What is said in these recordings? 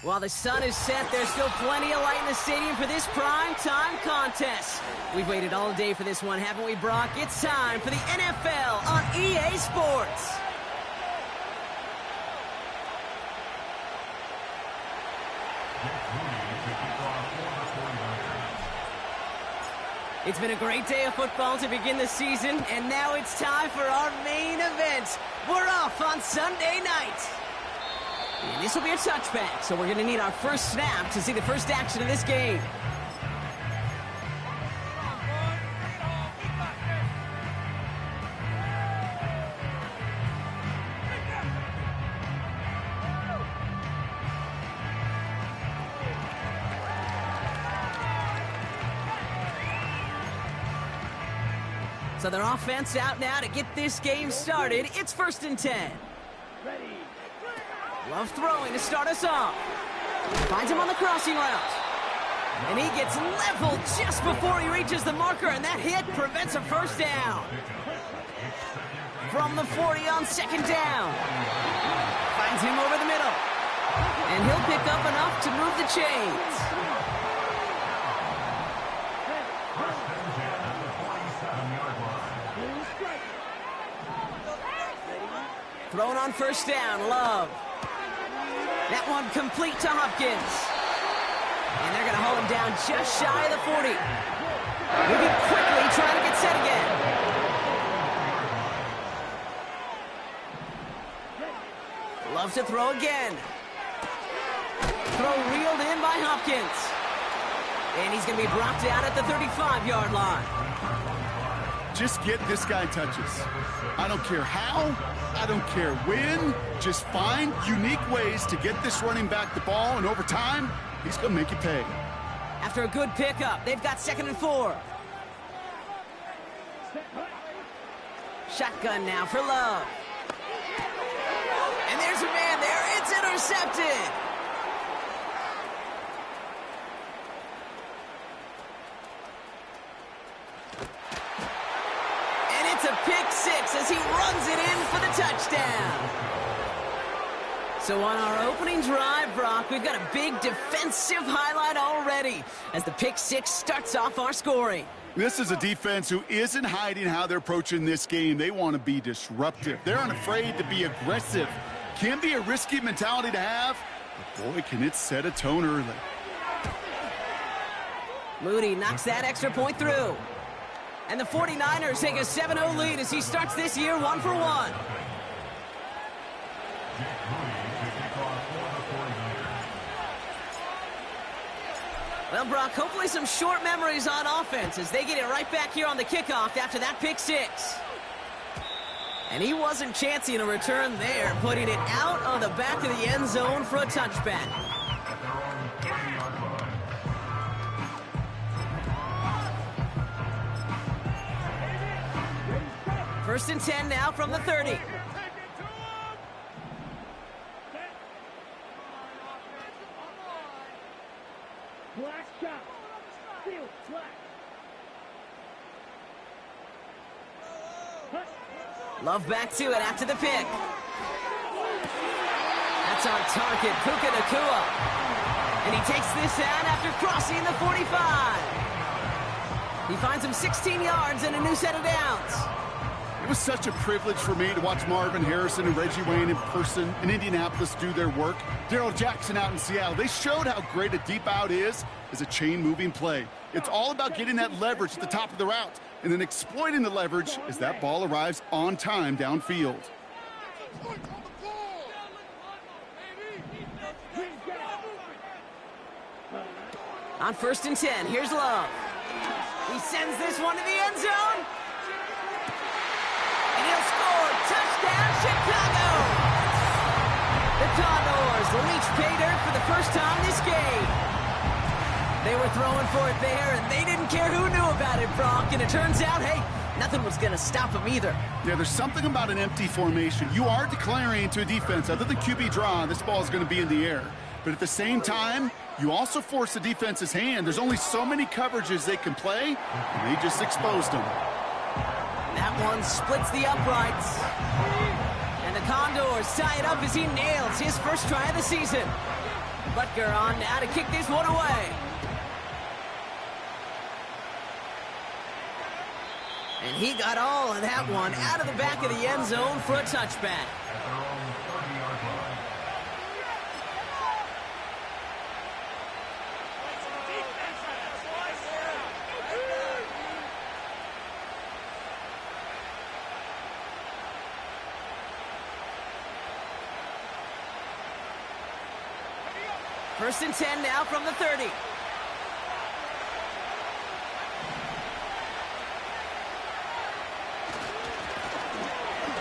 While the sun is set, there's still plenty of light in the stadium for this prime time contest. We've waited all day for this one, haven't we, Brock? It's time for the NFL on EA Sports. It's been a great day of football to begin the season, and now it's time for our main event. We're off on Sunday night. And this will be a touchback, so we're going to need our first snap to see the first action of this game. So their offense out now to get this game started. It's 1st and 10. Love throwing to start us off. Finds him on the crossing route. And he gets leveled just before he reaches the marker, and that hit prevents a first down. From the 40 on 2nd down. Finds him over the middle. And he'll pick up enough to move the chains. Thrown on 1st down, Love. That one complete to Hopkins. And they're going to hold him down just shy of the 40. Moving quickly, trying to get set again. Love to throw again. Throw reeled in by Hopkins. And he's going to be brought down at the 35-yard line. Just get this guy touches. I don't care how, I don't care when. Just find unique ways to get this running back the ball, and over time, he's going to make you pay. After a good pickup, they've got 2nd and 4. Shotgun now for Love. And there's a man there. It's intercepted. It's a pick 6 as he runs it in for the touchdown. So on our opening drive, Brock, we've got a big defensive highlight already as the pick 6 starts off our scoring. This is a defense who isn't hiding how they're approaching this game. They want to be disruptive. They're unafraid to be aggressive. Can be a risky mentality to have, but boy, can it set a tone early. Moody knocks that extra point through. And the 49ers take a 7-0 lead as he starts this year 1 for 1. Well, Brock, hopefully some short memories on offense as they get it right back here on the kickoff after that pick 6. And he wasn't chancing a return there, putting it out of the back of the end zone for a touchback. 1st and 10 now from the 30. Love back to it after the pick. That's on target, Puka Nacua. And he takes this out after crossing the 45. He finds him 16 yards and a new set of downs. It was such a privilege for me to watch Marvin Harrison and Reggie Wayne in person in Indianapolis do their work. Darrell Jackson out in Seattle. They showed how great a deep out is as a chain-moving play. It's all about getting that leverage at the top of the route and then exploiting the leverage as that ball arrives on time downfield. On 1st and 10, here's Love. He sends this one to the end zone. And he'll score. Touchdown, Chicago! The Condors reach pay dirt for the first time this game. They were throwing for it there, and they didn't care who knew about it, Brock. And it turns out, hey, nothing was going to stop them either. Yeah, there's something about an empty formation. You are declaring to a defense, other than QB draw, this ball is going to be in the air. But at the same time, you also force the defense's hand. There's only so many coverages they can play, and they just exposed them. That one splits the uprights. And the Condors tie it up as he nails his first try of the season. Butker on now to kick this one away. And he got all of that one out of the back of the end zone for a touchback. First and 10 now from the 30.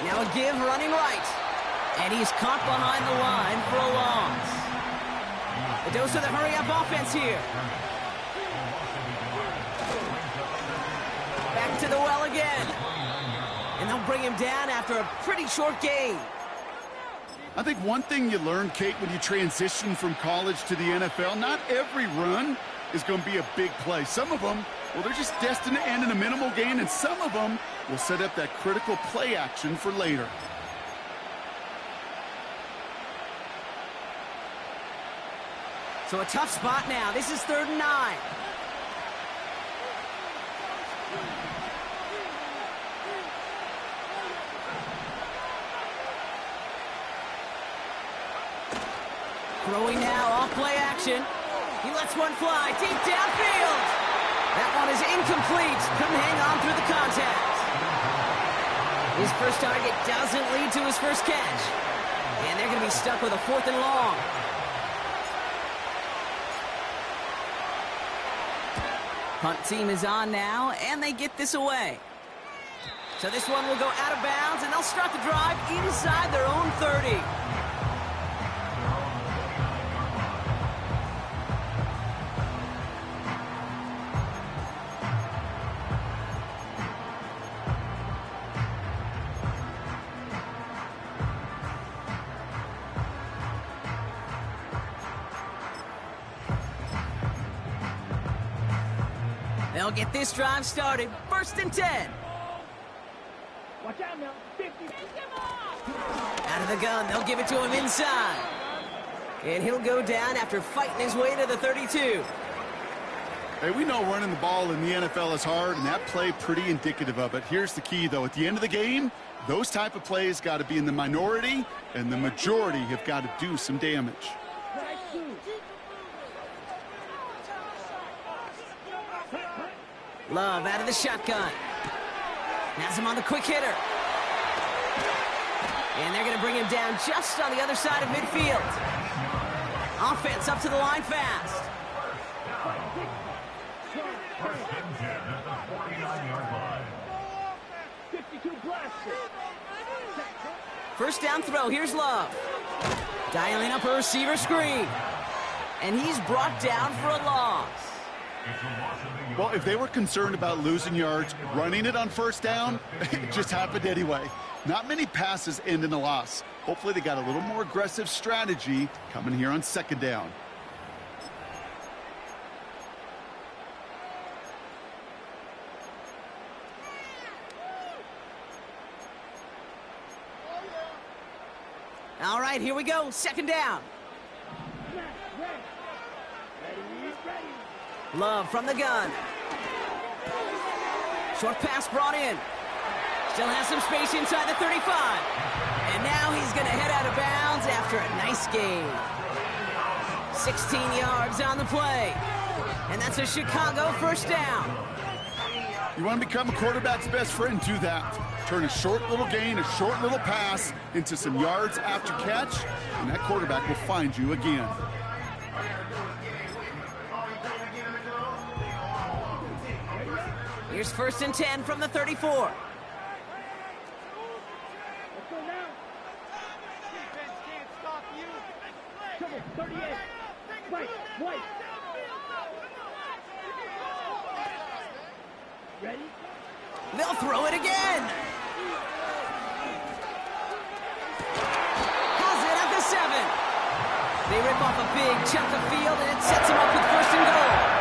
Now a give running right. And he's caught behind the line for a loss. A dose of the hurry-up offense here. Back to the well again. And they'll bring him down after a pretty short gain. I think one thing you learn, Kate, when you transition from college to the NFL, not every run is going to be a big play. Some of them, well, they're just destined to end in a minimal gain, and some of them will set up that critical play action for later. So a tough spot now. This is 3rd and 9. Throwing now, off play action. He lets one fly deep downfield. That one is incomplete. Couldn't hang on through the contact. His first target doesn't lead to his first catch. And they're going to be stuck with a 4th and long. Punt team is on now, and they get this away. So this one will go out of bounds, and they'll start the drive inside their own 30. They'll get this drive started. 1st and 10. Watch out now. 50. Out of the gun, they'll give it to him inside. And he'll go down after fighting his way to the 32. Hey, we know running the ball in the NFL is hard, and that play pretty indicative of it. Here's the key, though. At the end of the game, those type of plays got to be in the minority, and the majority have got to do some damage. Love out of the shotgun. Has him on the quick hitter. And they're going to bring him down just on the other side of midfield. Offense up to the line fast. First down throw. Here's Love. Dialing up a receiver screen. And he's brought down for a loss. Well, if they were concerned about losing yards, running it on 1st down, it just happened anyway. Not many passes end in a loss. Hopefully they got a little more aggressive strategy coming here on 2nd down. All right, here we go. 2nd down. Love from the gun. Short pass brought in. Still has some space inside the 35. And now he's going to head out of bounds after a nice gain. 16 yards on the play. And that's a Chicago 1st down. You want to become a quarterback's best friend, do that. Turn a short little gain, a short little pass into some yards after catch, and that quarterback will find you again. Here's 1st and 10 from the 34. Let's go now. Defense can't stop you. Come on, 38. Right, white. Ready? They'll throw it again. Has it at the 7. They rip off a big chunk of field, and it sets them up with 1st and goal.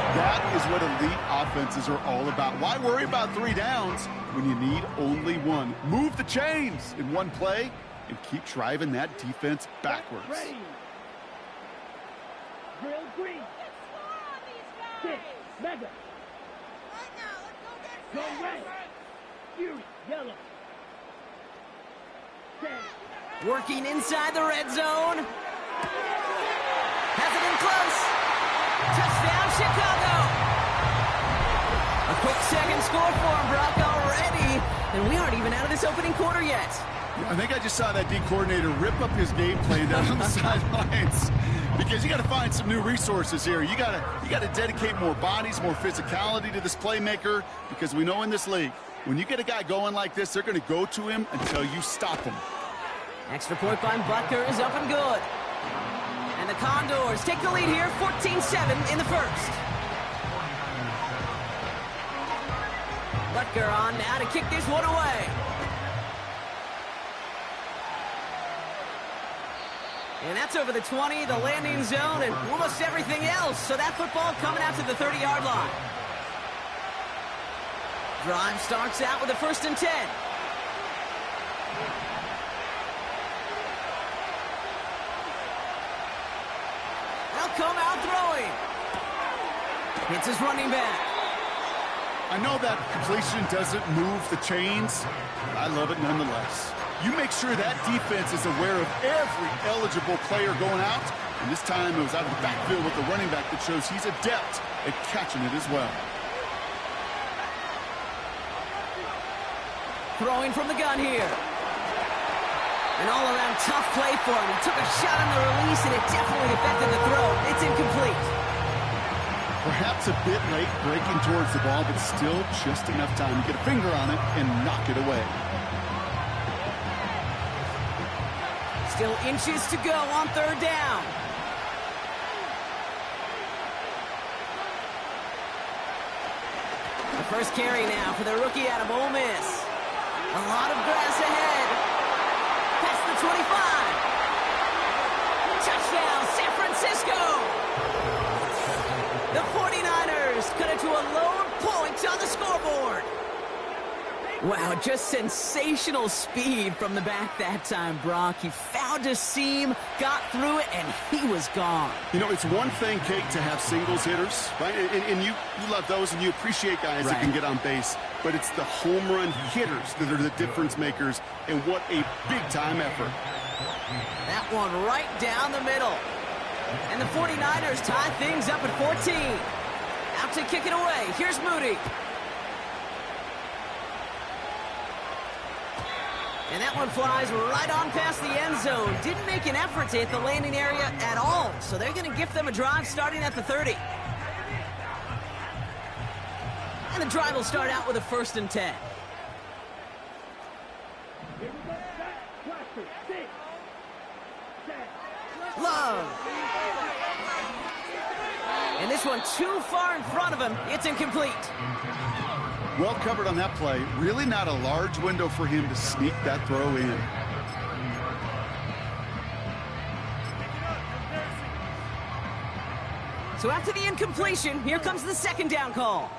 That is what elite offenses are all about. Why worry about 3 downs when you need only 1? Move the chains in one play and keep driving that defense backwards. Ready. Drill green. Six. Mega. Go red. Fury. Yellow. 10. Working inside the red zone. Has it in close. Touchdown, Chicago. A quick second score for him, Brock, already. And we aren't even out of this opening quarter yet. I think I just saw that D coordinator rip up his game plan down on the sidelines, because you got to find some new resources here. You got to dedicate more bodies, more physicality to this playmaker, because we know in this league, when you get a guy going like this, they're going to go to him until you stop him. Extra point by Butker is up and good. And the Condors take the lead here, 14-7 in the first. Butker on now to kick this one away. And that's over the 20, the landing zone, and almost everything else. So that football coming out to the 30-yard line. Drive starts out with a 1st and 10. They'll come out throwing. Hits his running back. I know that completion doesn't move the chains, but I love it nonetheless. You make sure that defense is aware of every eligible player going out, and this time it was out of the backfield with the running back that shows he's adept at catching it as well. Throwing from the gun here. An all-around tough play for him. He took a shot on the release, and it definitely affected the throw. It's incomplete. Perhaps a bit late breaking towards the ball, but still just enough time to get a finger on it and knock it away. Still inches to go on 3rd down. The first carry now for the rookie out of Ole Miss. A lot of grass ahead. Past the 25. Touchdown, San Francisco. The 49ers cut it to a lone point on the scoreboard. Wow, just sensational speed from the back that time, Brock. He found a seam, got through it, and he was gone. You know, it's one thing, Kate, to have singles hitters, right? And you love those, and you appreciate guys that can get on base. But it's the home run hitters that are the difference makers, and what a big-time effort. That one right down the middle. And the 49ers tie things up at 14. Out to kick it away. Here's Moody. And that one flies right on past the end zone. Didn't make an effort to hit the landing area at all. So they're going to gift them a drive starting at the 30. And the drive will start out with a 1st and 10. Love. And this one too far in front of him. It's incomplete. Well covered on that play. Really not a large window for him to sneak that throw in. So after the incompletion, here comes the 2nd down call.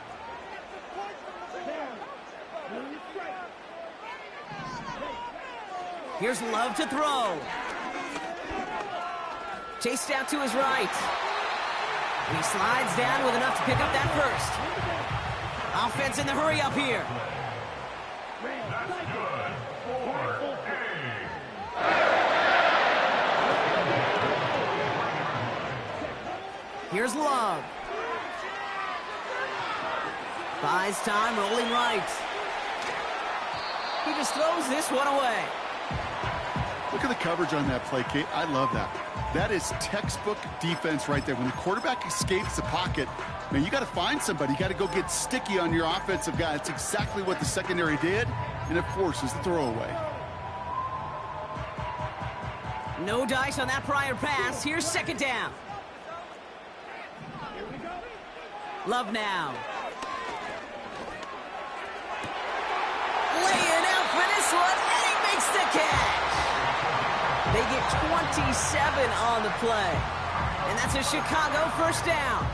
Here's Love to throw. Chased out to his right. And he slides down with enough to pick up that 1st. Offense in the hurry up here. Here's Love. Buys time, rolling right. He just throws this one away. Look at the coverage on that play, Kate. I love that. That is textbook defense right there. When the quarterback escapes the pocket, man, you got to find somebody. You got to go get sticky on your offensive guy. That's exactly what the secondary did, and it forces the throwaway. No dice on that prior pass. Here's 2nd down. Love now. Laying out for this one, and he makes the catch. They get 27 on the play. And that's a Chicago 1st down.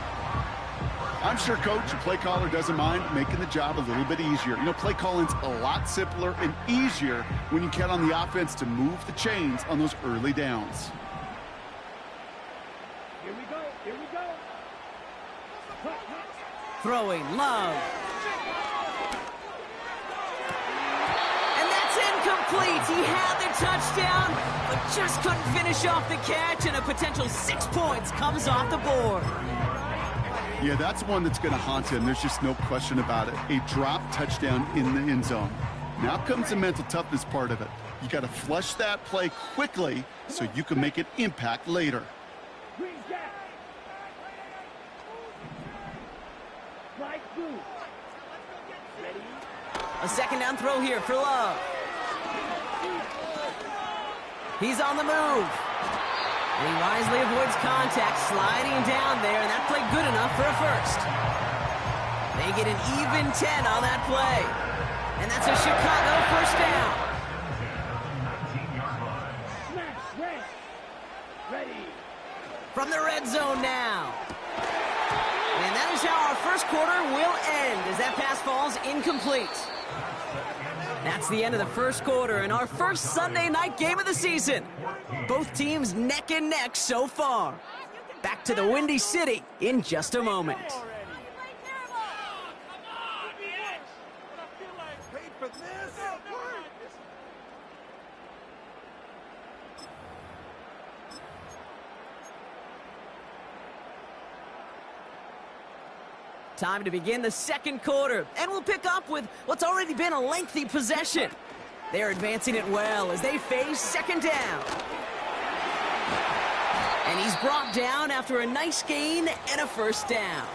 I'm sure Coach, the play caller, doesn't mind making the job a little bit easier. You know, play calling's a lot simpler and easier when you count on the offense to move the chains on those early downs. Here we go. Throwing, Love. And that's incomplete. He had the touchdown, but just couldn't finish off the catch, and a potential 6 points comes off the board. Yeah, that's one that's going to haunt him. There's just no question about it. A drop touchdown in the end zone. Now comes the mental toughness part of it. You got to flush that play quickly so you can make an impact later. A second down throw here for Love. He's on the move. And he wisely avoids contact, sliding down there, and that played good enough for a first. They get an even 10 on that play. And that's a Chicago first down. From the red zone now. And that is how our first quarter will end as that pass falls incomplete. That's the end of the first quarter and our first Sunday night game of the season. Both teams neck and neck so far. Back to the Windy City in just a moment. Time to begin the second quarter, and we'll pick up with what's already been a lengthy possession. They're advancing it well as they face second down. And he's brought down after a nice gain and a first down.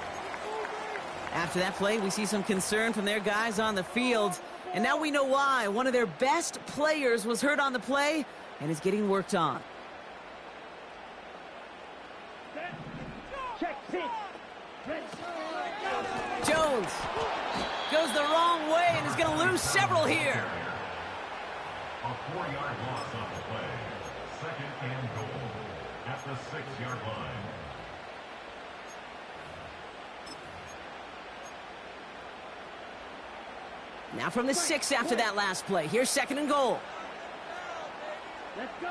After that play, we see some concern from their guys on the field, and now we know why. One of their best players was hurt on the play and is getting worked on. Jones goes the wrong way and is going to lose several here. A 4-yard loss on the play. Second and goal at the 6-yard line. Now from the 6 after that last play. Here's second and goal. Let's go.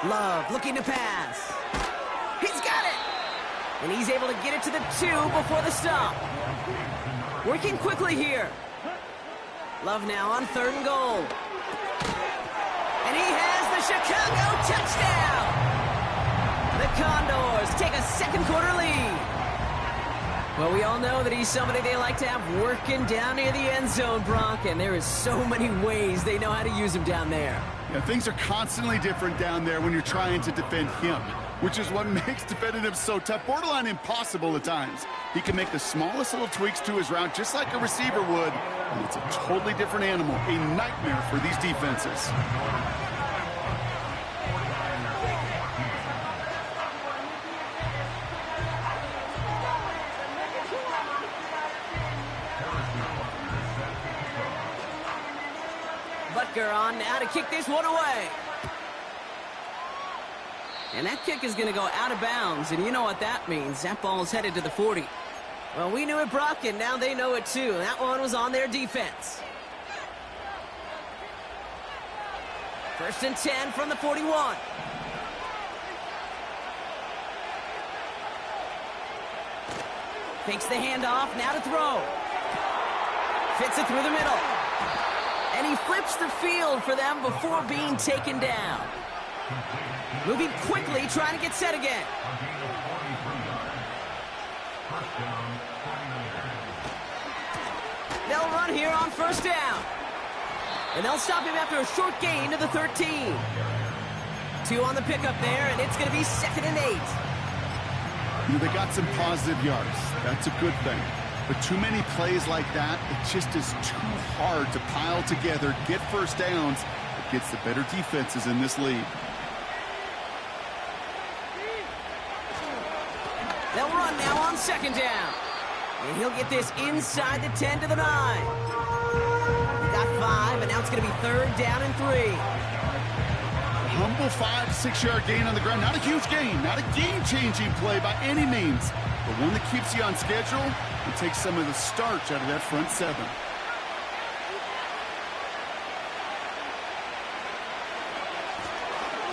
Love looking to pass. He's got it. And he's able to get it to the 2 before the stop. Working quickly here. Love now on third and goal. And he has the Chicago touchdown. The Condors take a second quarter lead. Well, we all know that he's somebody they like to have working down near the end zone, Brock, and there is so many ways they know how to use him down there. Yeah, things are constantly different down there when you're trying to defend him, which is what makes defending him so tough, borderline impossible at times. He can make the smallest little tweaks to his route just like a receiver would, and it's a totally different animal, a nightmare for these defenses. Butker on now to kick this one away. And that kick is going to go out of bounds, and you know what that means. That ball is headed to the 40. Well, we knew it, Brock, and now they know it too. That one was on their defense. First and 10 from the 41. Fakes the handoff, now to throw. Fits it through the middle. And he flips the field for them before being taken down. Moving quickly, trying to get set again. They'll run here on first down. And they'll stop him after a short gain to the 13. 2 on the pickup there, and it's going to be second and 8. They got some positive yards. That's a good thing. But too many plays like that, it just is too hard to pile together, get first downs. It gets the better defenses in this league. They'll run now on second down. And he'll get this inside the 10 to the 9. He got 5, and now it's going to be third down and 3. A humble 5 to 6 yard gain on the ground. Not a huge gain, not a game-changing play by any means, but one that keeps you on schedule and takes some of the starch out of that front 7.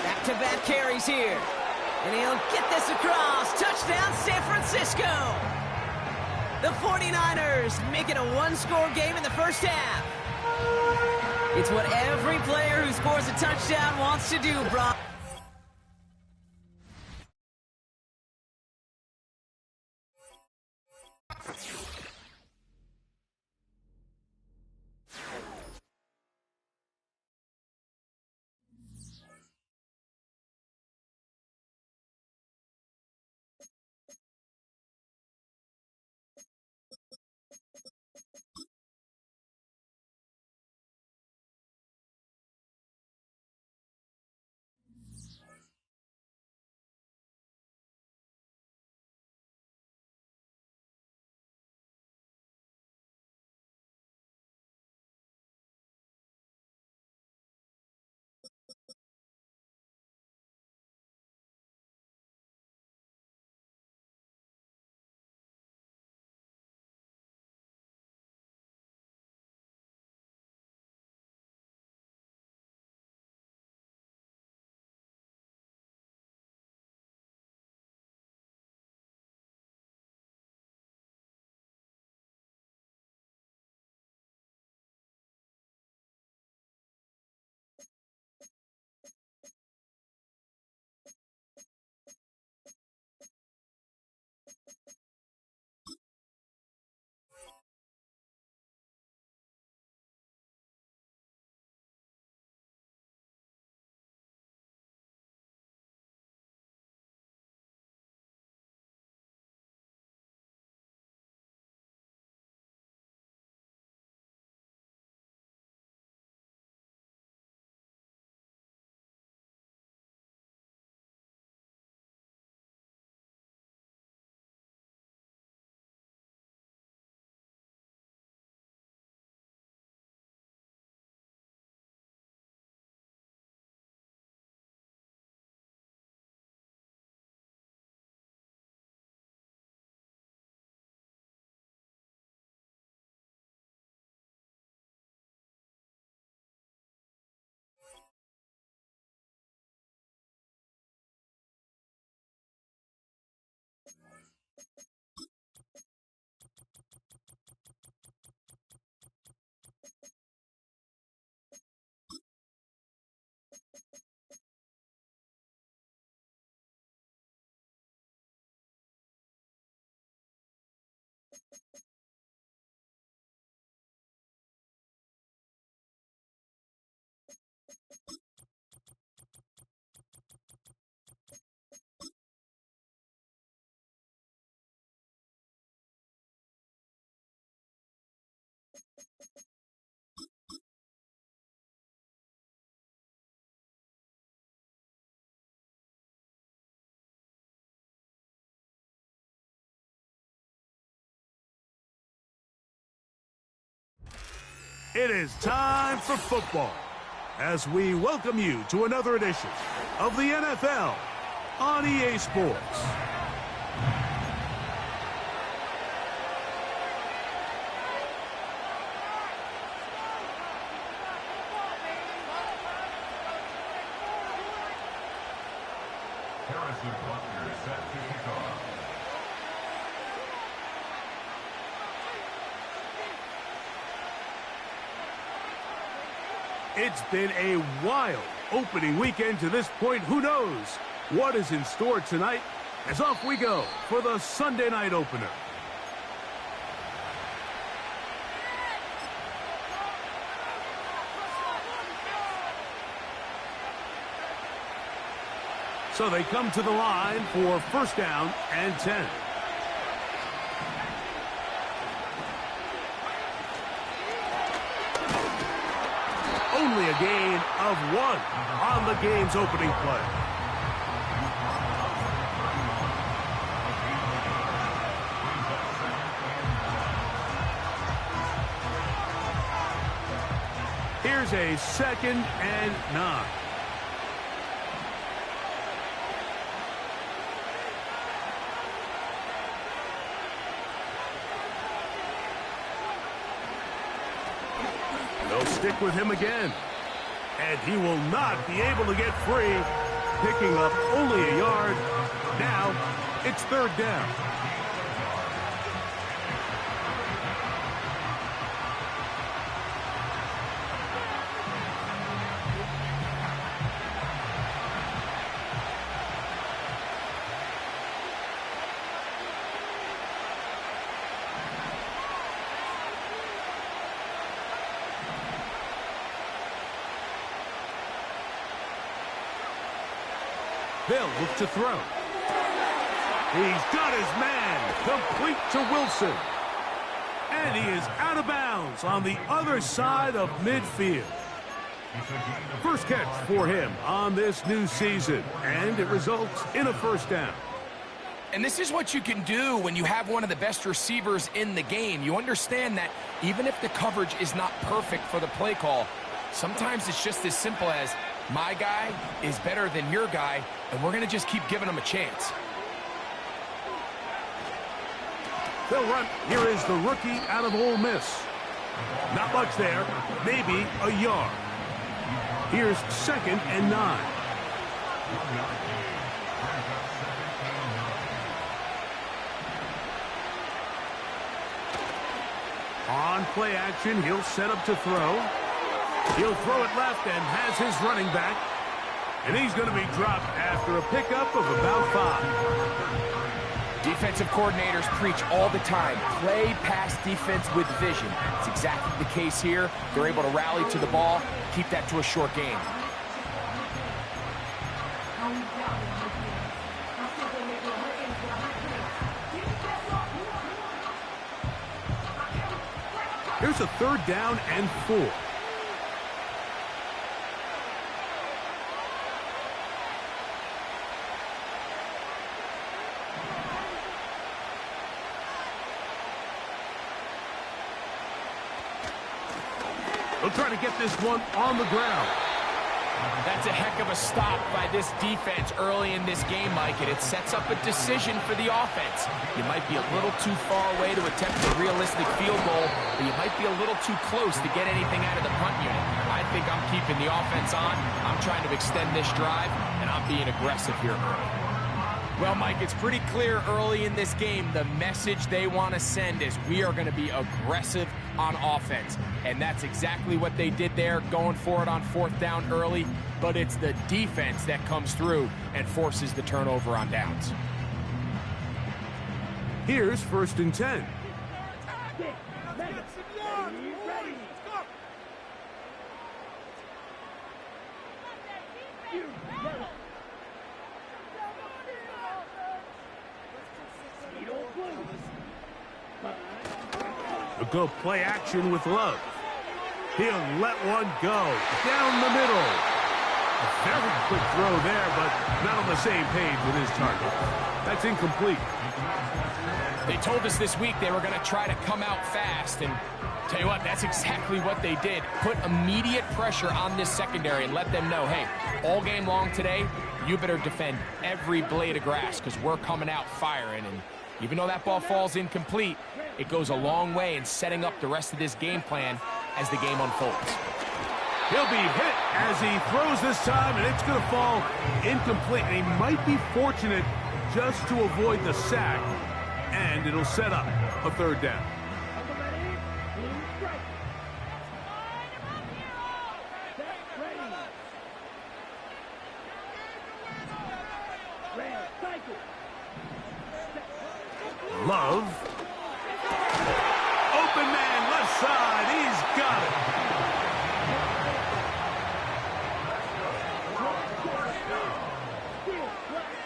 Back-to-back carries here. And he'll get this across. Touchdown, San Francisco. The 49ers make it a one-score game in the first half. It's what every player who scores a touchdown wants to do, Brock. It is time for football as we welcome you to another edition of the NFL on EA Sports. Harrison Butker is set to kick off. It's been a wild opening weekend to this point. Who knows what is in store tonight? As off we go for the Sunday night opener. So they come to the line for first down and 10. Only a gain of 1 on the game's opening play. Here's a 2nd and 9. They'll stick with him again. And he will not be able to get free, picking up only a yard. Now, it's 3rd down. They'll look to throw. He's got his man, complete to Wilson. And he is out of bounds on the other side of midfield. First catch for him on this new season, and it results in a first down. And this is what you can do when you have one of the best receivers in the game. You understand that even if the coverage is not perfect for the play call, sometimes it's just as simple as, my guy is better than your guy, and we're going to just keep giving him a chance. They'll run. Here is the rookie out of Ole Miss. Not much there, maybe a yard. Here's 2nd and 9. On play action, he'll set up to throw. He'll throw it left and has his running back. And he's going to be dropped after a pickup of about 5. Defensive coordinators preach all the time, play pass defense with vision. It's exactly the case here. They're able to rally to the ball, keep that to a short game. Here's a 3rd down and 4. They'll try to get this one on the ground. That's a heck of a stop by this defense early in this game, Mike, and it sets up a decision for the offense. You might be a little too far away to attempt a realistic field goal, but you might be a little too close to get anything out of the punt unit. I think I'm keeping the offense on. I'm trying to extend this drive, and I'm being aggressive here early. Well, Mike, it's pretty clear early in this game the message they want to send is we are going to be aggressive on offense. And that's exactly what they did there, going for it on 4th down early. But it's the defense that comes through and forces the turnover on downs. Here's 1st and 10. They'll go play action with Love. He'll let one go down the middle. A very quick throw there, but not on the same page with his target. That's incomplete. They told us this week they were going to try to come out fast, and tell you what, that's exactly what they did. Put immediate pressure on this secondary and let them know, hey, all game long today, you better defend every blade of grass because we're coming out firing. And even though that ball falls incomplete, it goes a long way in setting up the rest of this game plan as the game unfolds. He'll be hit as he throws this time, and it's going to fall incomplete. And he might be fortunate just to avoid the sack, and it'll set up a 3rd down. Love. Open man, left side. He's got it.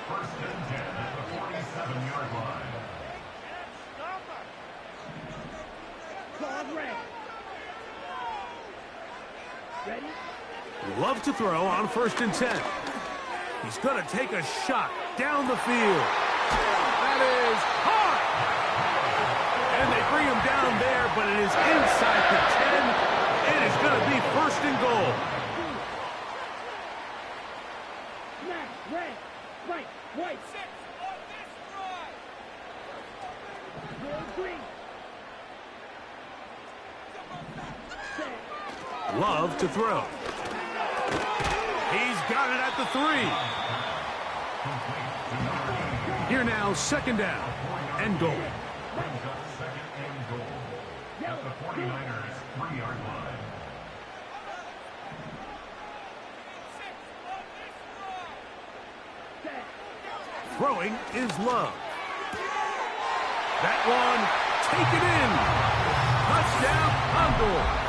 First and 10 at the 47-yard line. Love to throw on 1st and 10. He's going to take a shot down the field. That is hard. And they bring him down there, but it is inside the 10. It is going to be 1st and goal. Love to throw. He's got it at the 3. Here now, 2nd down and goal. Brings up 2nd and goal at the 49ers 3-yard line. Throwing is Love. That one taken in. Touchdown, Condors.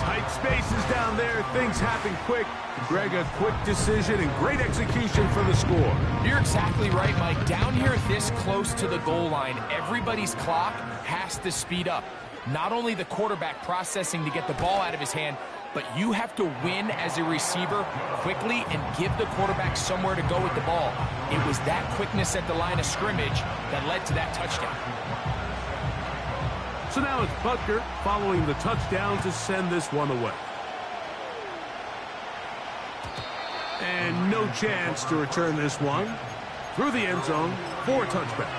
Tight spaces down there. Things happen quick. Greg, a quick decision and great execution for the score. You're exactly right, Mike. Down here this close to the goal line, everybody's clock has to speed up. Not only the quarterback processing to get the ball out of his hand, but you have to win as a receiver quickly and give the quarterback somewhere to go with the ball. It was that quickness at the line of scrimmage that led to that touchdown. So now it's Butker following the touchdown to send this one away. And no chance to return this one through the end zone for a touchback.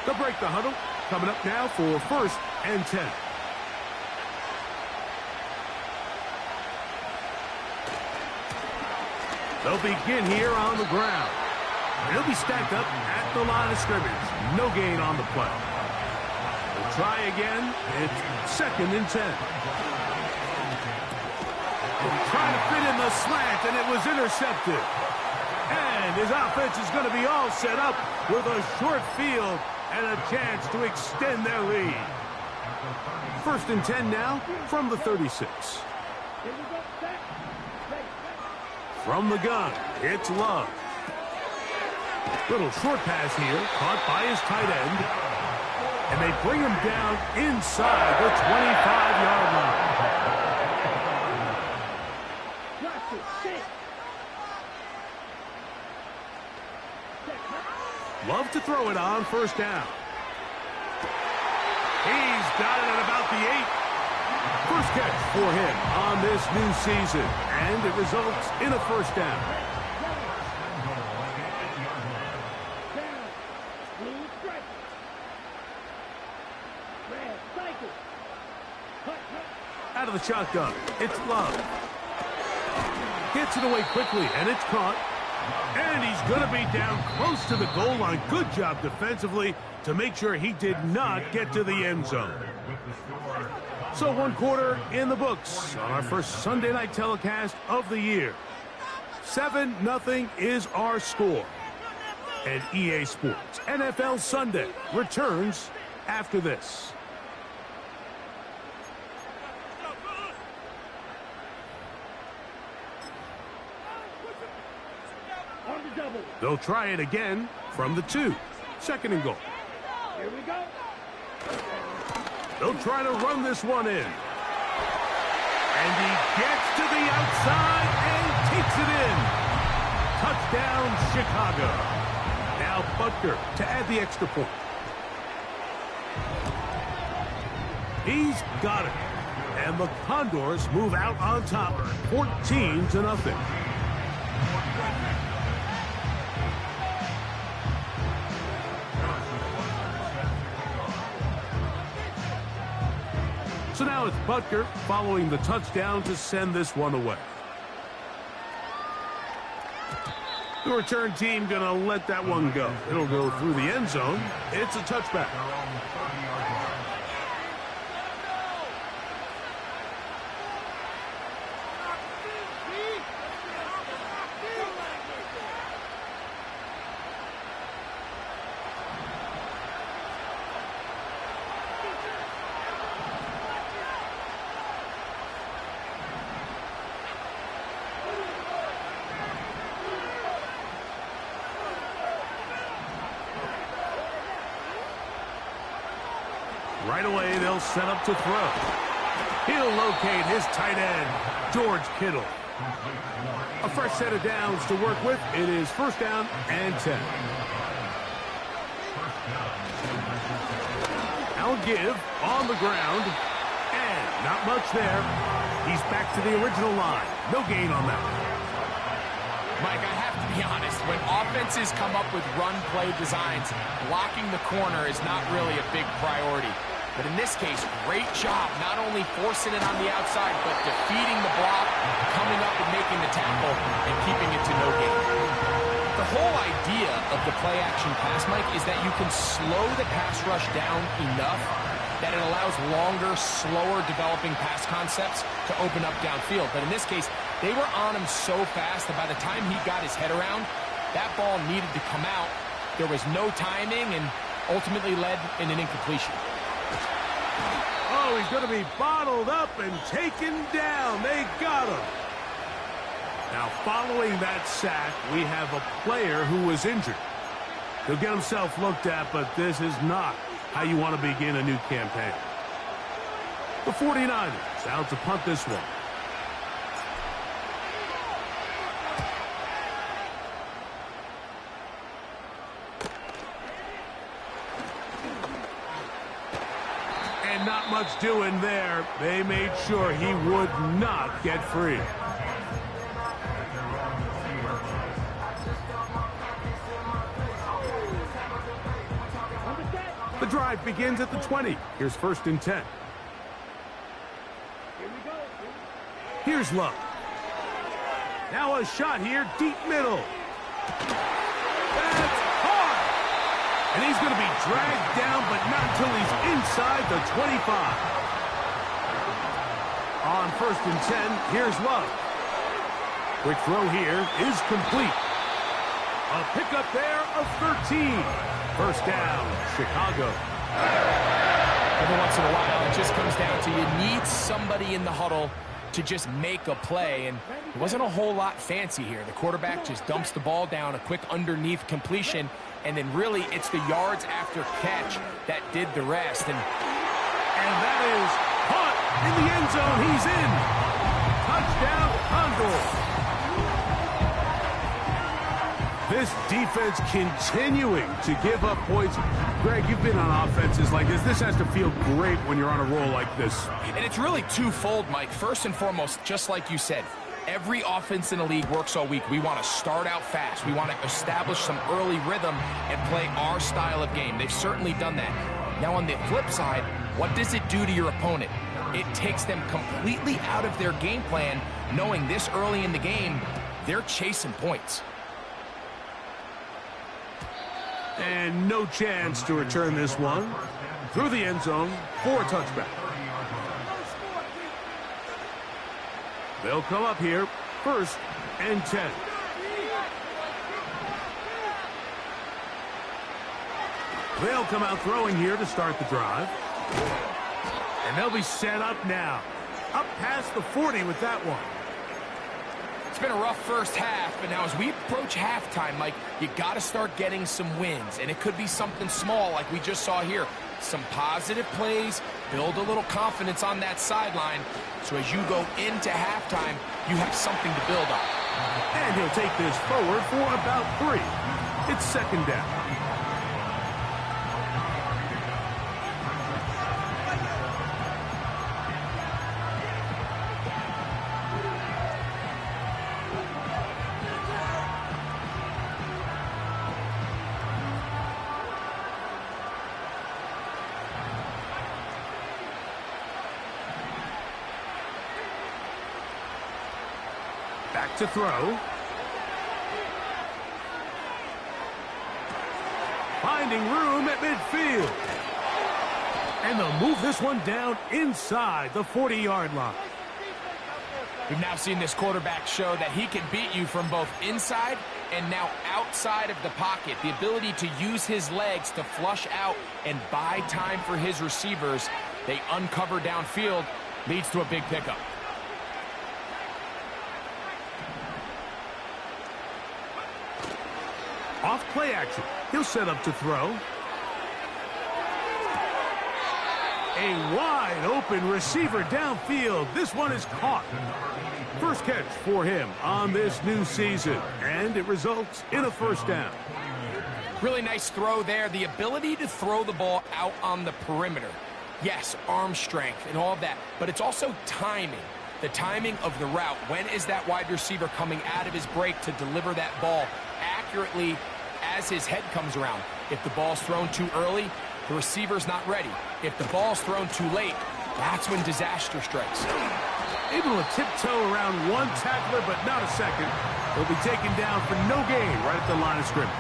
They'll break the huddle. Coming up now for 1st and 10. They'll begin here on the ground. They'll be stacked up at the line of scrimmage. No gain on the play. They'll try again. It's 2nd and 10. They'll try to fit in the slant, and it was intercepted. And his offense is going to be all set up with a short field and a chance to extend their lead. 1st and 10 now from the 36. From the gun, it's Love. Little short pass here, caught by his tight end. And they bring him down inside the 25-yard line. Love to throw it on 1st down. He's got it at about the 8. First catch for him on this new season, and it results in a 1st down. Out of the shotgun, it's Love. Gets it away quickly, and it's caught. And he's going to be down close to the goal line. Good job defensively to make sure he did not get to the end zone. So 1 quarter in the books on our first Sunday night telecast of the year. 7-0 is our score. And EA Sports NFL Sunday returns after this. They'll try it again from the 2. 2nd and goal. Here we go. They'll try to run this one in. And he gets to the outside and takes it in. Touchdown, Chicago. Now Butker to add the extra point. He's got it. And the Condors move out on top, 14-0. So now it's Butker following the touchdown to send this one away. The return team going to let that one go. It'll go through the end zone. It's a touchback. Right away, they'll set up to throw. He'll locate his tight end, George Kittle. A fresh set of downs to work with. It is 1st down and 10. I'll give on the ground. And not much there. He's back to the original line. No gain on that. Mike, I have to be honest. When offenses come up with run play designs, blocking the corner is not really a big priority. But in this case, great job not only forcing it on the outside, but defeating the block, coming up and making the tackle, and keeping it to no gain. The whole idea of the play-action pass, Mike, is that you can slow the pass rush down enough that it allows longer, slower developing pass concepts to open up downfield. But in this case, they were on him so fast that by the time he got his head around, that ball needed to come out. There was no timing and ultimately led in an incompletion. Oh, he's going to be bottled up and taken down. They got him. Now, following that sack, we have a player who was injured. He'll get himself looked at, but this is not how you want to begin a new campaign. The 49ers out to punt this one. And not much doing there. They made sure he would not get free. The drive begins at the 20. Here's 1st and 10. Here's Love. Now a shot here, deep middle. That's hard. And he's going to be dragged down, but not until he's inside the 25. On 1st and 10, here's Love. Quick throw here is complete. A pickup there of 13. 1st down, Chicago. Every once in a while, it just comes down to you need somebody in the huddle to just make a play, and it wasn't a whole lot fancy here. The quarterback just dumps the ball down, a quick underneath completion, and then really it's the yards after catch that did the rest. And that is caught in the end zone. He's in. Touchdown, Condors. This defense continuing to give up points. Greg, you've been on offenses like this. This has to feel great when you're on a roll like this. And it's really twofold, Mike. First and foremost, just like you said, every offense in the league works all week. We want to start out fast. We want to establish some early rhythm and play our style of game. They've certainly done that. Now, on the flip side, what does it do to your opponent? It takes them completely out of their game plan, knowing this early in the game, they're chasing points. And no chance to return this one. Through the end zone for a touchback. They'll come up here, 1st and 10. They'll come out throwing here to start the drive. And they'll be set up now. Up past the 40 with that one. It's been a rough first half, but now as we approach halftime, Mike, you got to start getting some wins, and it could be something small like we just saw here. Some positive plays, build a little confidence on that sideline, so as you go into halftime, you have something to build on. And he'll take this forward for about 3. It's 2nd down. Back to throw. Finding room at midfield. And they'll move this one down inside the 40-yard line. We've now seen this quarterback show that he can beat you from both inside and now outside of the pocket. The ability to use his legs to flush out and buy time for his receivers. They uncover downfield, leads to a big pickup. Off play action. He'll set up to throw. A wide open receiver downfield. This one is caught. First catch for him on this new season. And it results in a 1st down. Really nice throw there. The ability to throw the ball out on the perimeter. Yes, arm strength and all of that. But it's also timing. The timing of the route. When is that wide receiver coming out of his break to deliver that ball accurately as his head comes around? If the ball's thrown too early, the receiver's not ready. If the ball's thrown too late, that's when disaster strikes. Able to tiptoe around one tackler, but not a second. He'll be taken down for no gain right at the line of scrimmage.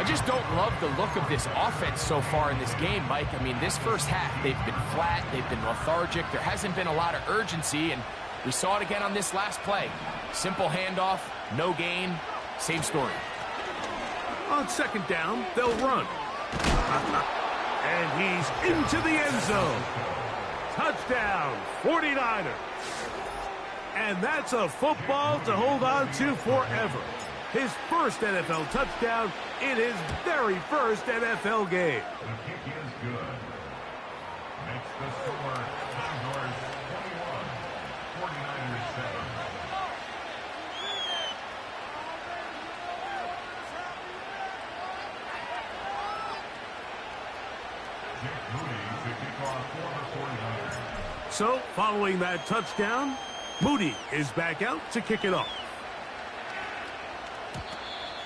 I just don't love the look of this offense so far in this game, Mike. I mean, this first half, they've been flat, they've been lethargic, there hasn't been a lot of urgency, and we saw it again on this last play. Simple handoff, no gain, same story. On second down, they'll run. And he's into the end zone. Touchdown, 49ers. And that's a football to hold on to forever. His first NFL touchdown in his very first NFL game. The kick is good. Makes the score Condors 21, 49ers 7. Jake Moody to kick off for the 49ers. So, following that touchdown, Moody is back out to kick it off.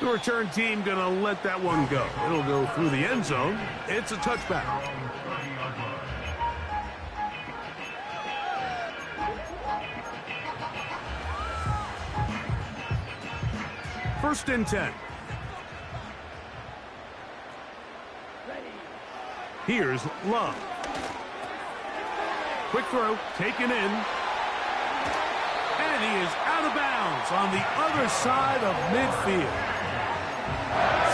The return team going to let that one go. It'll go through the end zone. It's a touchback. First and 10. Here's Love. Quick throw, taken in. And he is out of bounds on the other side of midfield.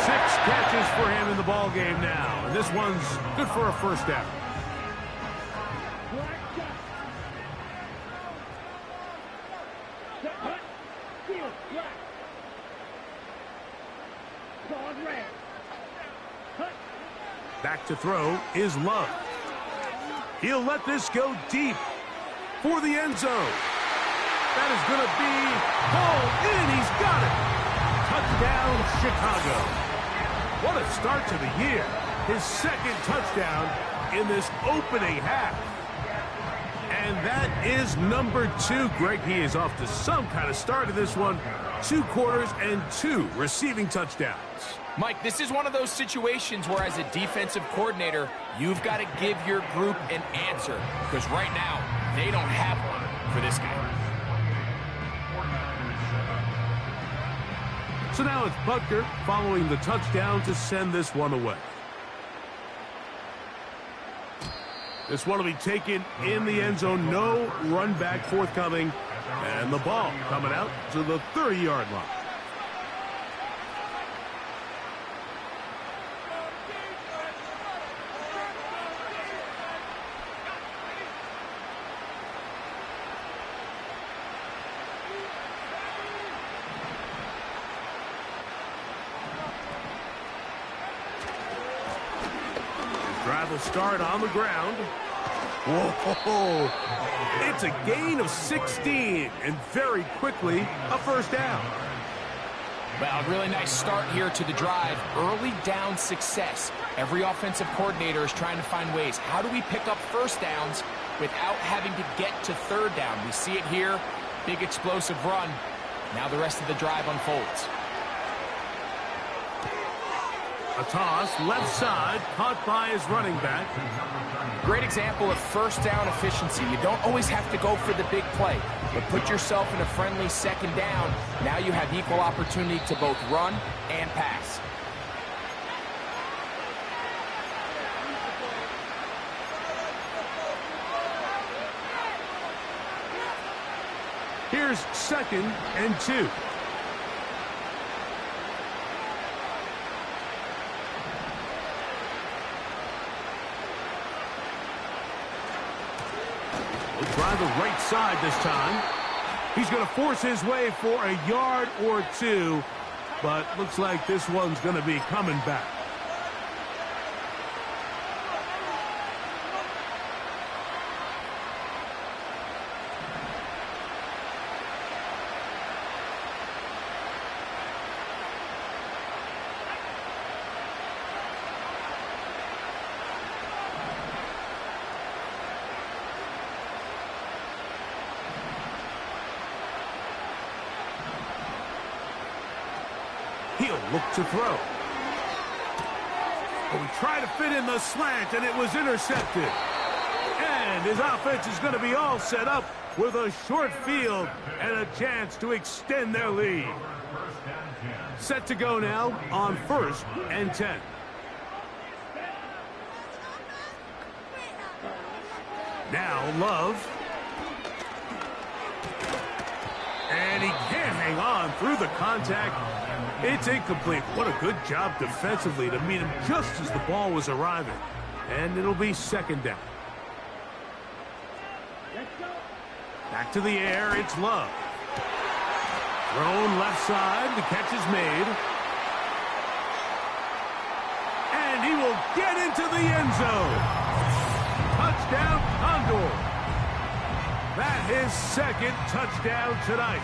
6 catches for him in the ball game now. And this one's good for a first down. Back to throw is Love. He'll let this go deep for the end zone. That is going to be pulled in. He's got it. Touchdown, Chicago. What a start to the year. His second touchdown in this opening half. And that is number 2. Greg, he is off to some kind of start in this one. 2 quarters and 2 receiving touchdowns. Mike, this is one of those situations where as a defensive coordinator, you've got to give your group an answer. Because right now, they don't have one for this guy. So now it's Butker following the touchdown to send this one away. This one will be taken in the end zone. No run back forthcoming. And the ball coming out to the 30-yard line. Drive will start on the ground. Whoa! It's a gain of 16, and very quickly, a first down. Well, a really nice start here to the drive. Early down success. Every offensive coordinator is trying to find ways. How do we pick up first downs without having to get to third down? We see it here. Big explosive run. Now the rest of the drive unfolds. A toss, left side, caught by his running back. Great example of first down efficiency. You don't always have to go for the big play, but put yourself in a friendly second down. Now you have equal opportunity to both run and pass. Here's second and 2. Try the right side this time. He's going to force his way for a yard or 2, but looks like this one's going to be coming back. He'll look to throw. Oh, he tried to fit in the slant, and it was intercepted. And his offense is going to be all set up with a short field and a chance to extend their lead. Set to go now on 1st and 10. Now Love. And he can't hang on through the contact. It's incomplete. What a good job defensively to meet him just as the ball was arriving. And it'll be 2nd down. Back to the air, it's Love. Thrown left side, the catch is made. And he will get into the end zone. Touchdown, Condors. That his 2nd touchdown tonight.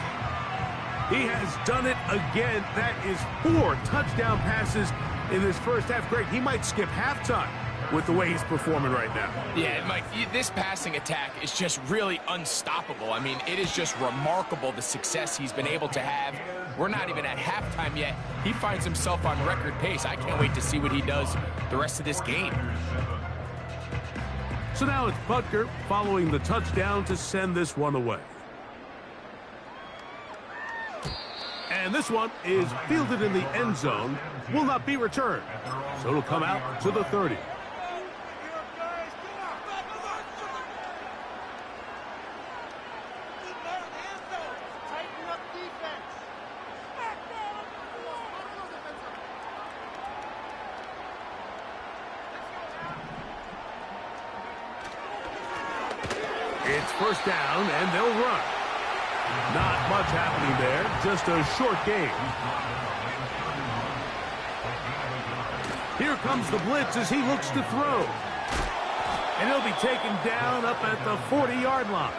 He has done it again. That is 4 touchdown passes in this first half. Greg, he might skip halftime with the way he's performing right now. Yeah, Mike, this passing attack is just really unstoppable. I mean, it is just remarkable the success he's been able to have. We're not even at halftime yet. He finds himself on record pace. I can't wait to see what he does the rest of this game. So now it's Butker following the touchdown to send this one away. And this one is fielded in the end zone, will not be returned. So it'll come out to the 30. It's 1st down, and they'll run. Not much happening there, just a short game. Here comes the blitz as he looks to throw. And he'll be taken down up at the 40-yard line.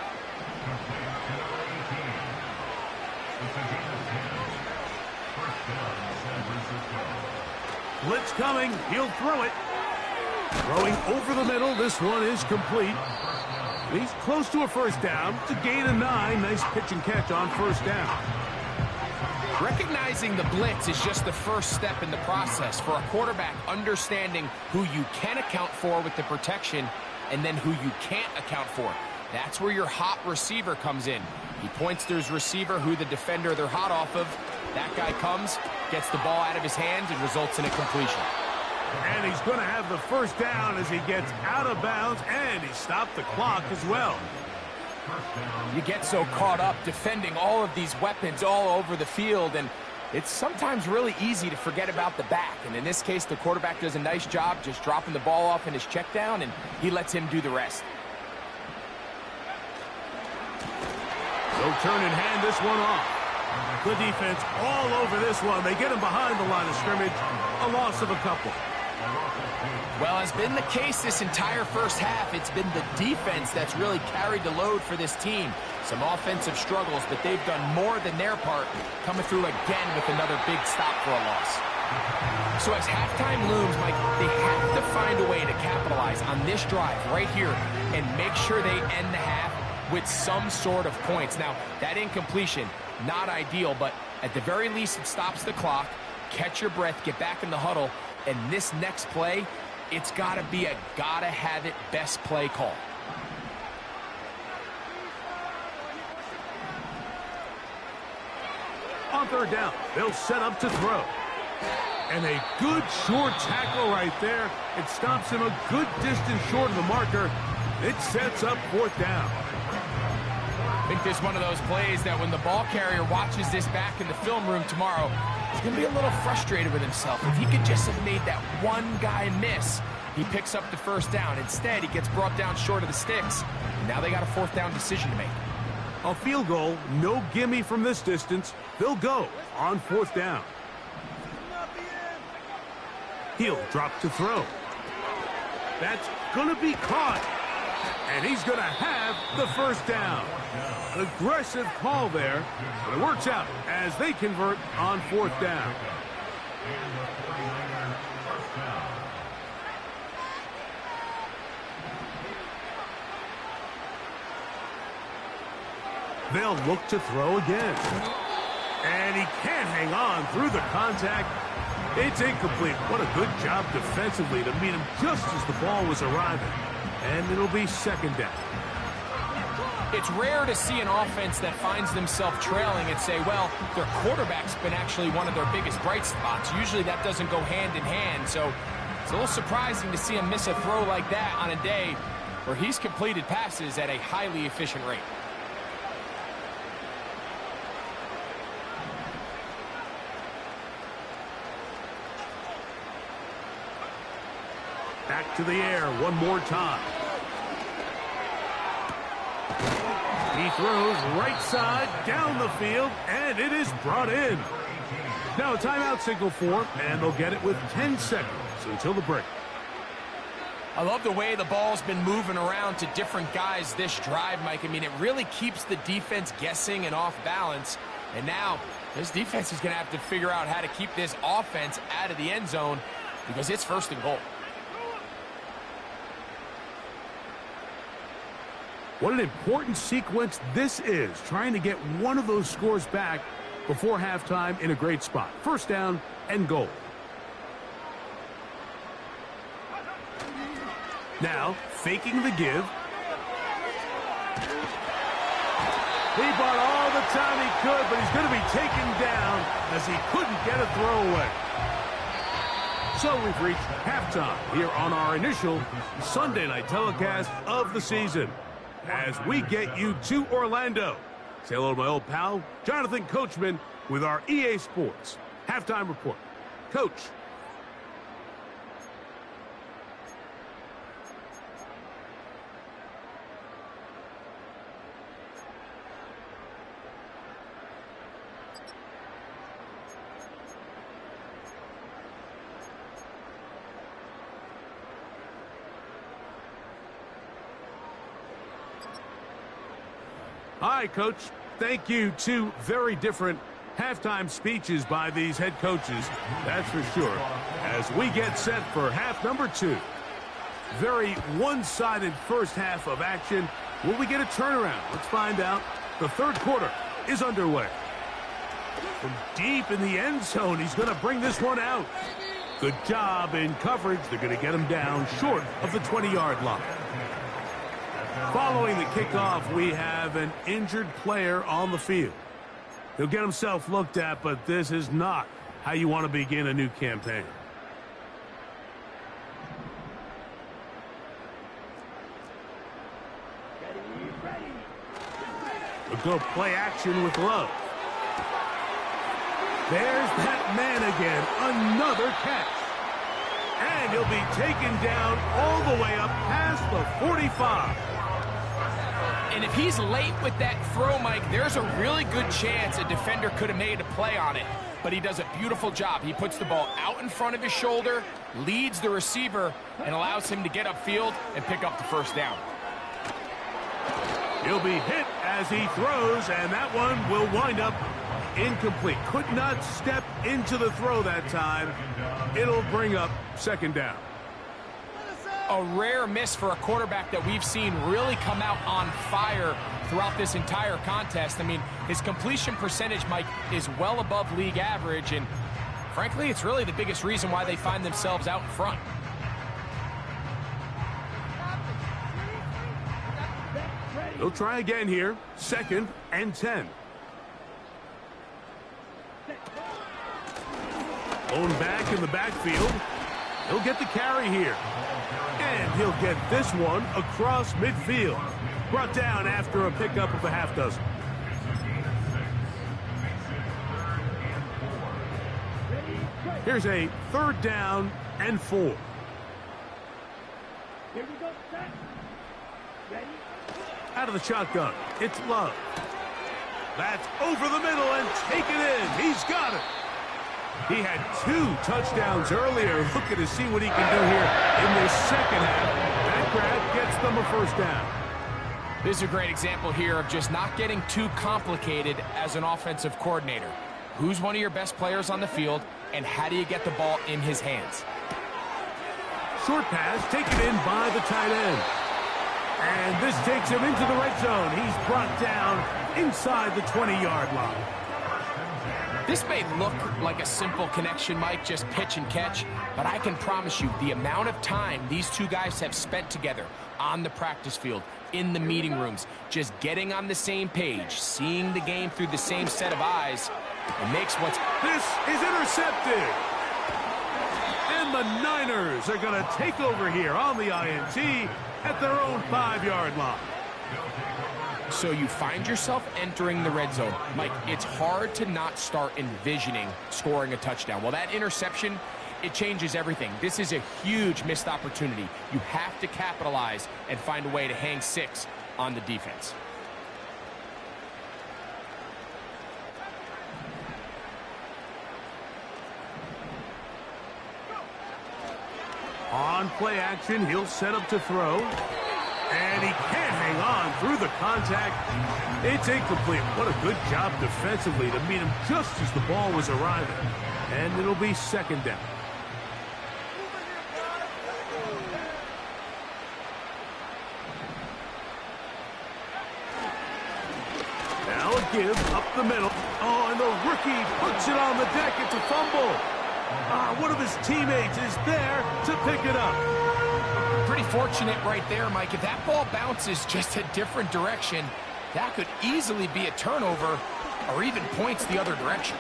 Blitz coming, he'll throw it. Throwing over the middle, this one is complete. He's close to a 1st down to gain a 9. Nice pitch and catch on 1st down. Recognizing the blitz is just the first step in the process for a quarterback, understanding who you can account for with the protection and then who you can't account for. That's where your hot receiver comes in. He points to his receiver, who the defender they're hot off of. That guy comes, gets the ball out of his hands, and results in a completion. And he's going to have the 1st down as he gets out of bounds, and he stopped the clock as well. You get so caught up defending all of these weapons all over the field, and it's sometimes really easy to forget about the back. And in this case, the quarterback does a nice job just dropping the ball off in his check down, and he lets him do the rest. So turn and hand this one off. Good defense all over this one. They get him behind the line of scrimmage. A loss of a couple. Well, as been the case this entire first half, it's been the defense that's really carried the load for this team. Some offensive struggles, but they've done more than their part, coming through again with another big stop for a loss. So as halftime looms, Mike, they have to find a way to capitalize on this drive right here and make sure they end the half with some sort of points. Now, that incompletion, not ideal, but at the very least, it stops the clock. Catch your breath, get back in the huddle, and this next play, it's got to be a gotta-have-it best play call. On 3rd down, they'll set up to throw. And a good short tackle right there. It stops him a good distance short of the marker. It sets up 4th down. I think this is one of those plays that when the ball carrier watches this back in the film room tomorrow, he's going to be a little frustrated with himself. If he could just have made that one guy miss, he picks up the 1st down. Instead, he gets brought down short of the sticks. Now they got a 4th down decision to make. A field goal, no gimme from this distance. They'll go on 4th down. He'll drop to throw. That's going to be caught. And he's going to have the 1st down. An aggressive call there, but it works out as they convert on 4th down. They'll look to throw again. And he can't hang on through the contact. It's incomplete. What a good job defensively to meet him just as the ball was arriving. And it'll be second down. It's rare to see an offense that finds themselves trailing and say, well, their quarterback's been actually one of their biggest bright spots. Usually that doesn't go hand in hand, so it's a little surprising to see him miss a throw like that on a day where he's completed passes at a highly efficient rate. Back to the air one more time. He throws right side down the field, and it is brought in. Now a timeout signal for him, and they'll get it with 10 seconds until the break. I love the way the ball's been moving around to different guys this drive, Mike. I mean, it really keeps the defense guessing and off balance. And now this defense is going to have to figure out how to keep this offense out of the end zone because it's first and goal. What an important sequence this is, trying to get one of those scores back before halftime in a great spot. First down and goal. Now, faking the give. He bought all the time he could, but he's going to be taken down as he couldn't get a throwaway. So we've reached halftime here on our initial Sunday night telecast of the season, as we get you to Orlando. Say hello to my old pal, Jonathan Coachman, with our EA Sports Halftime Report. Coach. Hi, Coach. Thank you. Two very different halftime speeches by these head coaches, that's for sure, as we get set for half number 2. Very one-sided first half of action. Will we get a turnaround? Let's find out. The third quarter is underway. From deep in the end zone, he's going to bring this one out. Good job in coverage. They're going to get him down short of the 20-yard line. Following the kickoff, we have an injured player on the field. He'll get himself looked at, but this is not how you want to begin a new campaign. We'll go play action with Love. There's that man again. Another catch. And he'll be taken down all the way up past the 45. And if he's late with that throw, Mike, there's a really good chance a defender could have made a play on it. But he does a beautiful job. He puts the ball out in front of his shoulder, leads the receiver, and allows him to get upfield and pick up the first down. He'll be hit as he throws, and that one will wind up incomplete. Could not step into the throw that time. It'll bring up second down. A rare miss for a quarterback that we've seen really come out on fire throughout this entire contest. I mean, his completion percentage, Mike, is well above league average, and frankly, it's really the biggest reason why they find themselves out in front. They'll try again here. Second and 10. Owned back in the backfield. He'll get the carry here. And he'll get this one across midfield. Brought down after a pickup of a half dozen. Here's a third down and 4. Here we go, set. Ready? Out of the shotgun, it's Love. That's over the middle and taken in. He's got it. He had 2 touchdowns earlier. Looking to see what he can do here in this second half. That grab gets them a first down. This is a great example here of just not getting too complicated as an offensive coordinator. Who's one of your best players on the field, and how do you get the ball in his hands? Short pass taken in by the tight end. And this takes him into the red zone. He's brought down inside the 20-yard line. This may look like a simple connection, Mike, just pitch and catch, but I can promise you the amount of time these two guys have spent together on the practice field, in the meeting rooms, just getting on the same page, seeing the game through the same set of eyes, it makes what's... This is intercepted. And the Niners are going to take over here on the INT at their own 5-yard line. So you find yourself entering the red zone. Mike, it's hard to not start envisioning scoring a touchdown. Well, that interception, it changes everything. This is a huge missed opportunity. You have to capitalize and find a way to hang 6 on the defense. On play action, he'll set up to throw. And he can't hang on through the contact. It's incomplete. What a good job defensively to meet him just as the ball was arriving. And it'll be second down. Now a give up the middle. Oh, and the rookie puts it on the deck. It's a fumble. One of his teammates is there to pick it up. Pretty fortunate right there, Mike. If that ball bounces just a different direction, that could easily be a turnover or even points the other direction.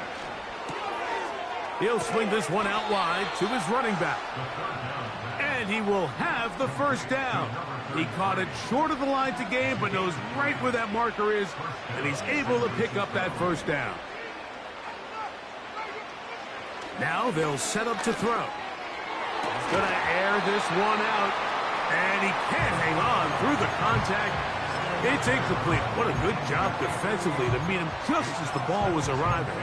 He'll swing this one out wide to his running back. And he will have the first down. He caught it short of the line to gain, but knows right where that marker is, and he's able to pick up that first down. Now they'll set up to throw. He's going to air this one out, and he can't hang on through the contact. It's incomplete. What a good job defensively to meet him just as the ball was arriving.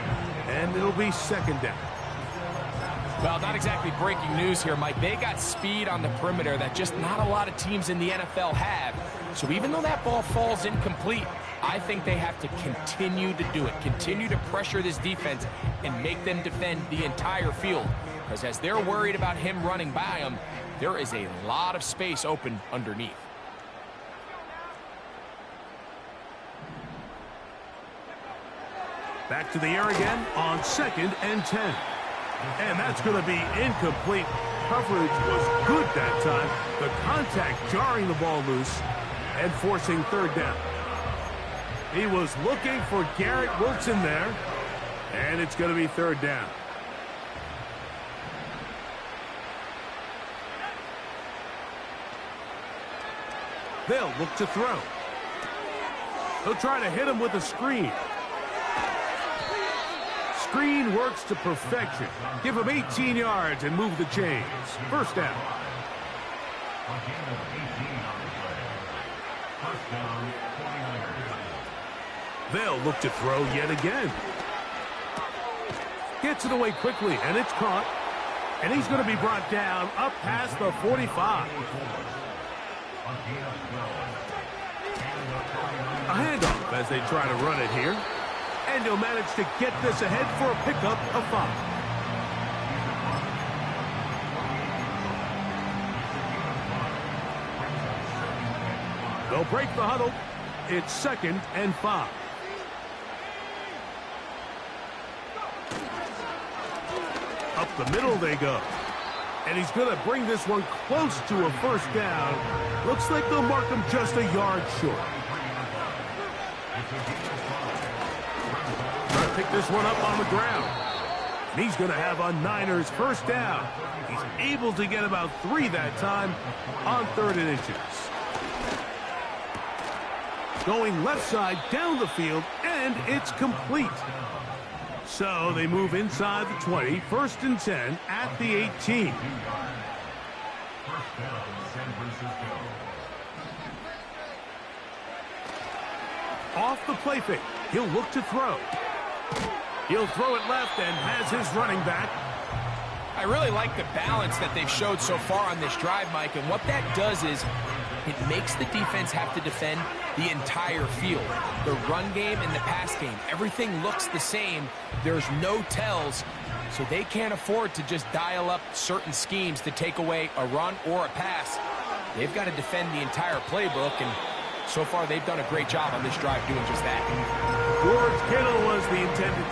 And it'll be second down. Well, not exactly breaking news here, Mike. They got speed on the perimeter that just not a lot of teams in the NFL have. So even though that ball falls incomplete, I think they have to continue to do it. Continue to pressure this defense and make them defend the entire field. Because as they're worried about him running by them, there is a lot of space open underneath. Back to the air again on 2nd and 10. And that's going to be incomplete. Coverage was good that time. The contact jarring the ball loose and forcing third down. He was looking for Garrett Wilson there. And it's going to be third down. They'll look to throw. They'll try to hit him with a screen. Screen works to perfection. Give him 18 yards and move the chains. First down. They'll look to throw yet again. Gets it away quickly, and it's caught. And he's going to be brought down up past the 45. A handoff as they try to run it here. And he'll manage to get this ahead for a pickup of 5. They'll break the huddle. It's 2nd and 5. Up the middle they go. And he's going to bring this one close to a first down. Looks like they'll mark him just a yard short. Trying to pick this one up on the ground. And he's going to have a Niners first down. He's able to get about 3 that time on 3rd and inches. Going left side down the field, and it's complete. So they move inside the 20, 1st and 10 at the 18. Off the play fake, he'll look to throw. He'll throw it left and has his running back. I really like the balance that they've showed so far on this drive, Mike, and what that does is it makes the defense have to defend the entire field. The run game and the pass game, everything looks the same. There's no tells, so they can't afford to just dial up certain schemes to take away a run or a pass. They've got to defend the entire playbook, and so far they've done a great job on this drive doing just that. George Kittle was the intended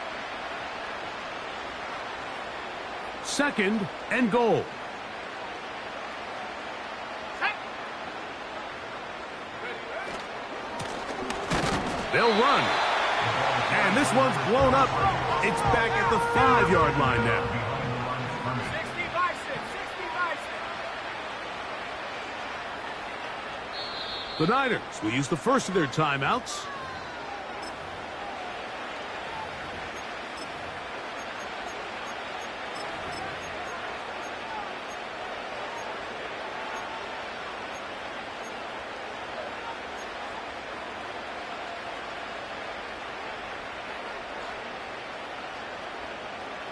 2nd and goal. They'll run. And this one's blown up. It's back at the 5-yard line now. 60 by 6, 60 by 6. The Niners will use the first of their timeouts.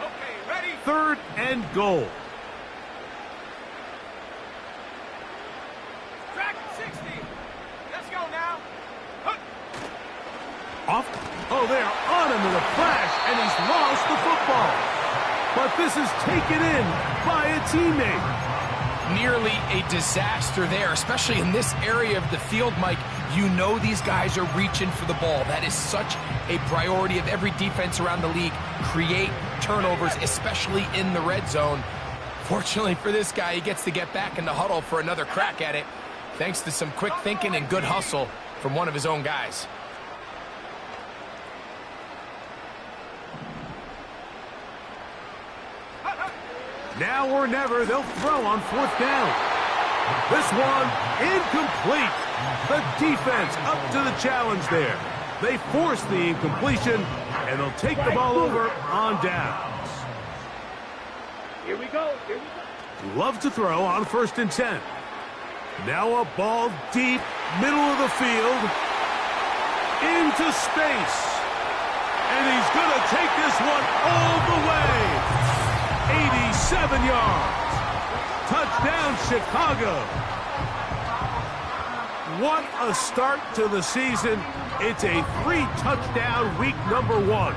Okay, ready? 3rd and goal. Track 60. Let's go now. Hook. Off. Oh, they are on him in a flash, and he's lost the football. But this is taken in by a teammate. Nearly a disaster there, especially in this area of the field, Mike. You know these guys are reaching for the ball. That is such a priority of every defense around the league. Create turnovers, especially in the red zone. Fortunately for this guy, he gets to get back in the huddle for another crack at it, thanks to some quick thinking and good hustle from one of his own guys. Now or never, they'll throw on 4th down. This one, incomplete. The defense up to the challenge there. They force the incompletion, and they'll take the ball over on downs. Here we go. Love to throw on 1st and 10. Now a ball deep, middle of the field, into space. And he's going to take this one all the way. 87 yards. Touchdown, Chicago. What a start to the season. It's a 3-touchdown week number 1.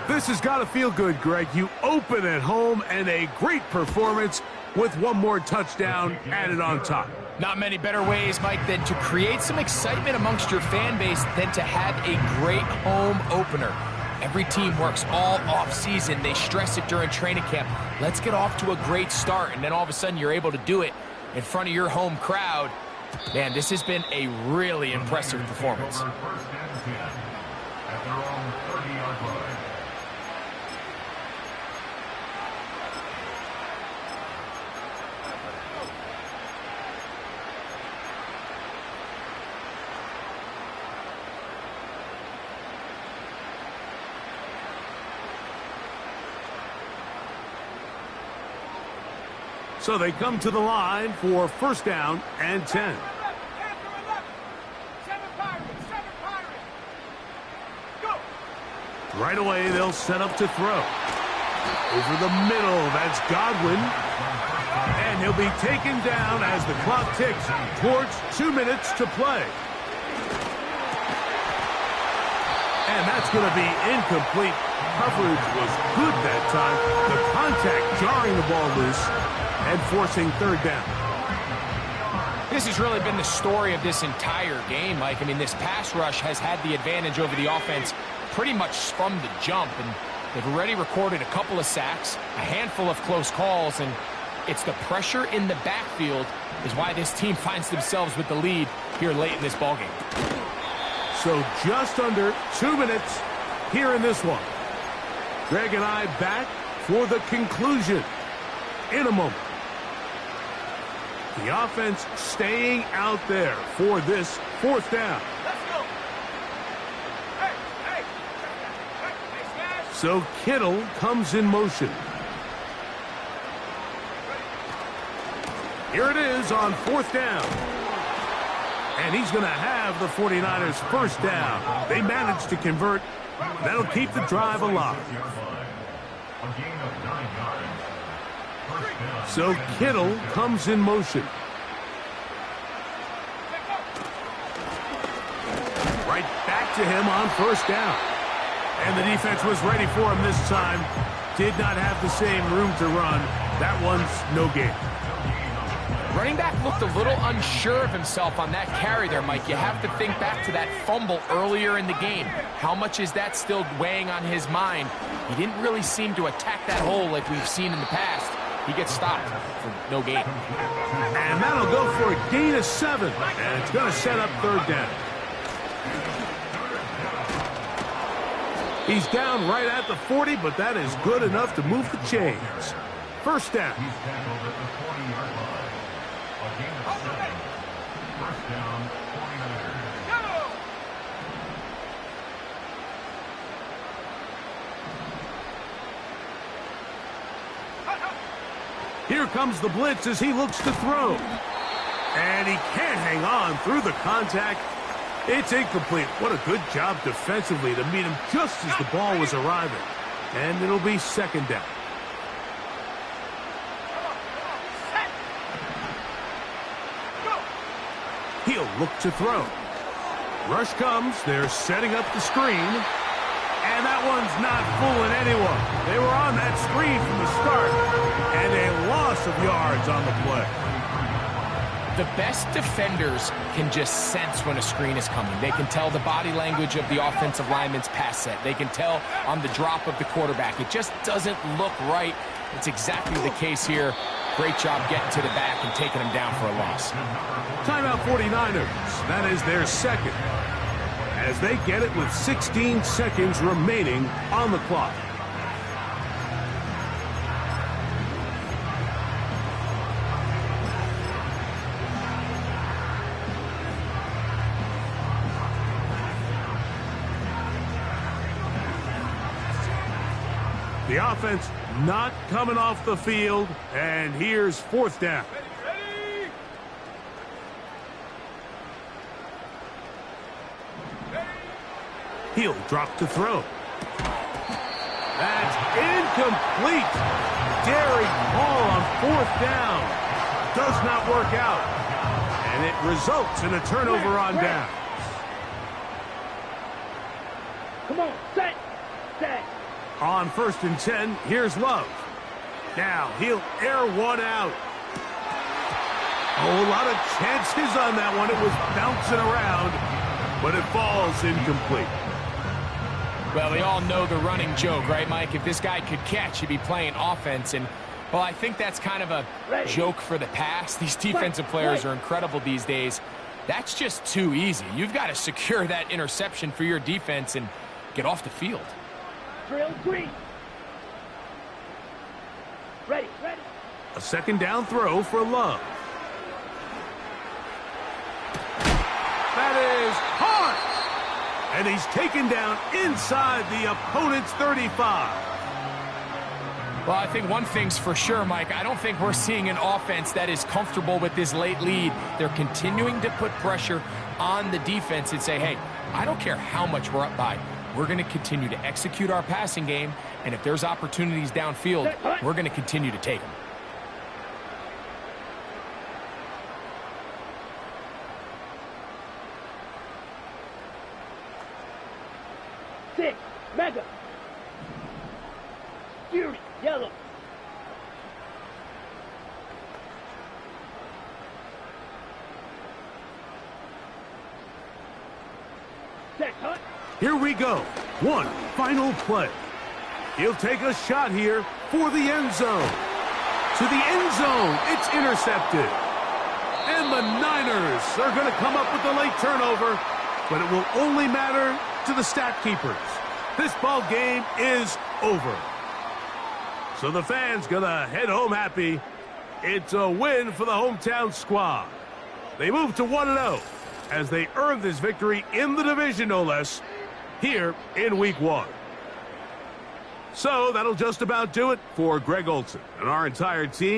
This has got to feel good, Greg. You open at home and a great performance with one more touchdown added on top. Not many better ways, Mike, than to create some excitement amongst your fan base than to have a great home opener. Every team works all off-season. They stress it during training camp. Let's get off to a great start, and then all of a sudden you're able to do it in front of your home crowd. Man, this has been a really impressive performance. 1st and 10 at their own 30-yard line. So they come to the line for 1st down and 10. Right away, they'll set up to throw. Over the middle, that's Godwin. And he'll be taken down as the clock ticks towards 2 minutes to play. And that's going to be incomplete. Coverage was good that time. The contact jarring the ball loose and forcing 3rd down. This has really been the story of this entire game, Mike. I mean, this pass rush has had the advantage over the offense pretty much from the jump, and they've already recorded a couple of sacks, a handful of close calls, and it's the pressure in the backfield is why this team finds themselves with the lead here late in this ballgame. So just under 2 minutes here in this one. Greg and I back for the conclusion in a moment. The offense staying out there for this 4th down. Let's go. Hey. Hey, So Kittle comes in motion. Here it is on 4th down. And he's going to have the 49ers 1st down. They managed to convert. That'll keep the drive alive. A gain of 9 yards. 1st down. So Kittle comes in motion. Right back to him on 1st down. And the defense was ready for him this time. Did not have the same room to run. That one's no gain. running back looked a little unsure of himself on that carry there, Mike. You have to think back to that fumble earlier in the game. How much is that still weighing on his mind? He didn't really seem to attack that hole like we've seen in the past. He gets stopped for no gain. And that'll go for a gain of 7. And it's going to set up 3rd down. He's down right at the 40, but that is good enough to move the chains. 1st down. He's tackled at the 40-yard line. A gain of 7. 1st down, 49ers. Here comes the blitz as he looks to throw. And he can't hang on through the contact. It's incomplete. What a good job defensively to meet him just as the ball was arriving. And it'll be 2nd down. He'll look to throw. Rush comes. They're setting up the screen. And that one's not fooling anyone. They were on that screen from the start. And a loss of yards on the play. The best defenders can just sense when a screen is coming. They can tell the body language of the offensive lineman's pass set. They can tell on the drop of the quarterback. It just doesn't look right. It's exactly the case here. Great job getting to the back and taking them down for a loss. Timeout 49ers. That is their 2nd. As they get it with 16 seconds remaining on the clock. The offense not coming off the field, and here's 4th down. He'll drop to throw. That's incomplete. Daring ball on 4th down. Does not work out. And it results in a turnover on downs. Come on, set. On 1st and 10, here's Love. Now he'll air one out. Oh, a lot of chances on that one. It was bouncing around, but it falls incomplete. Well, we all know the running joke, right, Mike? If this guy could catch, he'd be playing offense. And, well, I think that's kind of a joke for the past. These defensive players are incredible these days. That's just too easy. You've got to secure that interception for your defense and get off the field. Drill 3. Ready. A 2nd down throw for Love. That is hard. And he's taken down inside the opponent's 35. Well, I think one thing's for sure, Mike. I don't think we're seeing an offense that is comfortable with this late lead. They're continuing to put pressure on the defense and say, hey, I don't care how much we're up by. We're going to continue to execute our passing game, and if there's opportunities downfield, we're going to continue to take them. Six, Mega. Fury, yellow. Set, hunt. Here we go. One final play. He'll take a shot here for the end zone. To the end zone. It's intercepted. And the Niners are going to come up with the late turnover, but it will only matter to the stat keepers. This ball game is over. So the fans going to head home happy. It's a win for the hometown squad. They move to 1-0 as they earn this victory in the division, no less, here in Week 1. So that'll just about do it for Greg Olson and our entire team.